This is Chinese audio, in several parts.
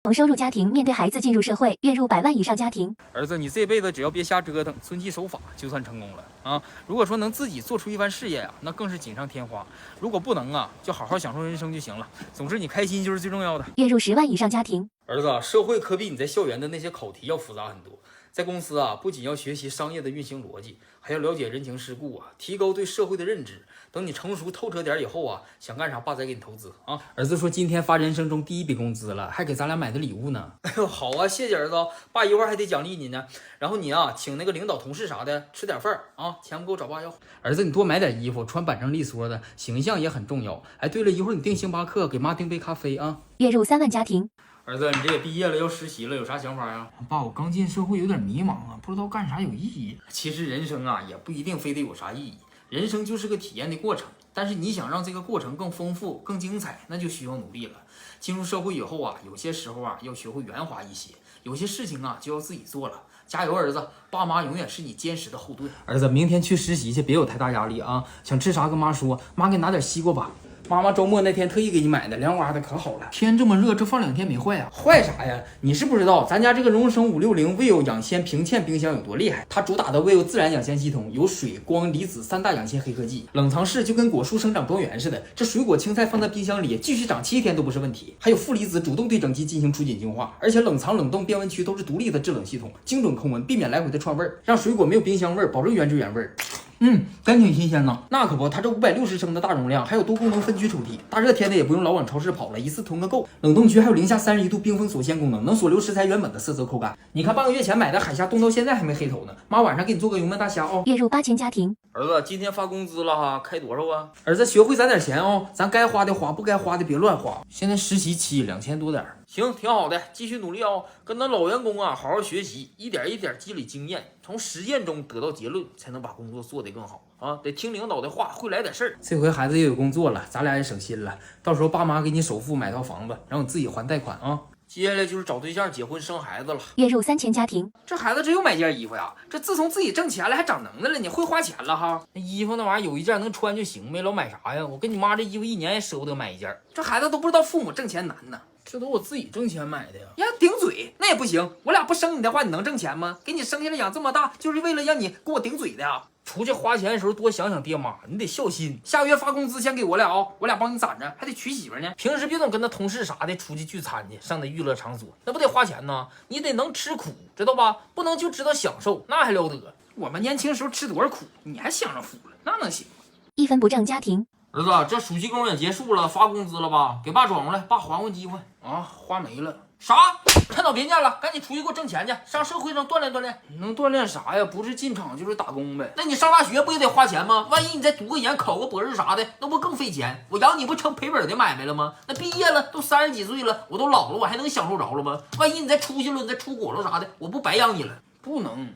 同收入家庭面对孩子进入社会，月入100万以上家庭。儿子，你这辈子只要别瞎折腾，遵纪守法，就算成功了啊！如果说能自己做出一番事业啊，那更是锦上添花；如果不能啊，就好好享受人生就行了。总之，你开心就是最重要的。月入10万以上家庭。儿子，社会可比你在校园的那些考题要复杂很多。在公司啊，不仅要学习商业的运行逻辑，还要了解人情世故啊，提高对社会的认知。等你成熟透彻点以后啊，想干啥爸再给你投资啊。儿子说今天发人生中第一笔工资了，还给咱俩买的礼物呢。哎呦，好啊，谢谢儿子，爸一会儿还得奖励你呢。然后你啊，请那个领导同事啥的吃点饭啊，钱不够找爸要。儿子，你多买点衣服，穿板正利索的，形象也很重要。哎，对了，一会儿你订星巴克，给妈订杯咖啡啊。月入3万家庭。儿子，你这也毕业了，要实习了，有啥想法呀？爸，我刚进社会，有点迷茫啊，不知道干啥有意义。其实人生啊，也不一定非得有啥意义，人生就是个体验的过程。但是你想让这个过程更丰富、更精彩，那就需要努力了。进入社会以后啊，有些时候啊，要学会圆滑一些，有些事情啊，就要自己做了。加油，儿子，爸妈永远是你坚实的后盾。儿子，明天去实习去，别有太大压力啊！想吃啥跟妈说，妈给你拿点西瓜吧。妈妈周末那天特意给你买的，凉瓜的可好了。天这么热，这放2天没坏啊？坏啥呀？你是不知道，咱家这个荣升560 Vivo 养鲜屏嵌冰箱有多厉害。它主打的 Vivo 自然养鲜系统，有水、光、离子3大养鲜黑科技，冷藏室就跟果树生长多元似的。这水果青菜放在冰箱里，继续长7天都不是问题。还有负离子主动对整机进行除菌净化，而且冷藏、冷冻、变温区都是独立的制冷系统，精准控温，避免来回的串味儿，让水果没有冰箱味儿，保证原汁原味儿。真挺新鲜呢。那可不，它这560升的大容量，还有多功能分区抽屉，大热天的也不用老往超市跑了，一次囤个够。冷冻区还有零下31度冰封锁鲜功能，能锁留食材原本的色泽口感。你看半个月前买的海虾冻到现在还没黑头呢。妈晚上给你做个油焖大虾哦。月入8000家庭。儿子，今天发工资了哈，开多少啊？儿子，学会攒点钱哦，咱该花的花，不该花的别乱花。现在实习期2000多点，行，挺好的，继续努力哦。跟咱老员工啊好好学习，一点一点积累经验，从实践中得到结论，才能把工作做得更好啊。得听领导的话，会来点事儿。这回孩子也有工作了，咱俩也省心了。到时候爸妈给你首付买套房子，让你自己还贷款啊。接下来就是找对象、结婚、生孩子了。月入3000家庭。这孩子只有买件衣服呀？这自从自己挣钱了，还长能耐了，你会花钱了哈？那衣服那玩意儿有一件能穿就行呗，老买啥呀？我跟你妈这衣服1年也舍不得买一件。这孩子都不知道父母挣钱难呢，这都我自己挣钱买的呀。呀，顶嘴那也不行，我俩不生你的话，你能挣钱吗？给你生下来养这么大，就是为了让你给我顶嘴的呀。出去花钱的时候多想想爹妈，你得孝心。下个月发工资先给我俩啊，我俩帮你攒着，还得娶媳妇呢。平时别总跟他同事啥的出去聚餐去，上那娱乐场所，那不得花钱呢？你得能吃苦，知道吧？不能就知道享受，那还了得？我们年轻时候吃多少苦，你还享受福了，那能行吗？1分不挣家庭。儿子，这暑期工也结束了，发工资了吧？给爸转过来，爸还回机会啊！花没了。啥？趁早别念了，赶紧出去给我挣钱去，上社会上锻炼锻炼。能锻炼啥呀？不是进厂就是打工呗。那你上大学不也得花钱吗？万一你再读个研、考个博士啥的，那不更费钱？我养你不成赔本的买卖了吗？那毕业了都30几岁了，我都老了，我还能享受着了吗？万一你再出去了，你再出国了啥的，我不白养你了？不能。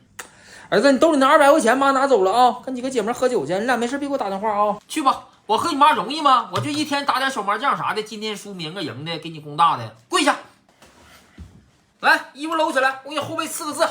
儿子，你兜里那200块钱妈拿走了啊，跟几个姐妹喝酒去，你俩没事别给我打电话啊。去吧。我和你妈容易吗？我就一天打点小麻将啥的，今天输明个赢的，给你攻大的。跪下，来，衣服搂起来，我给你后背刺个字。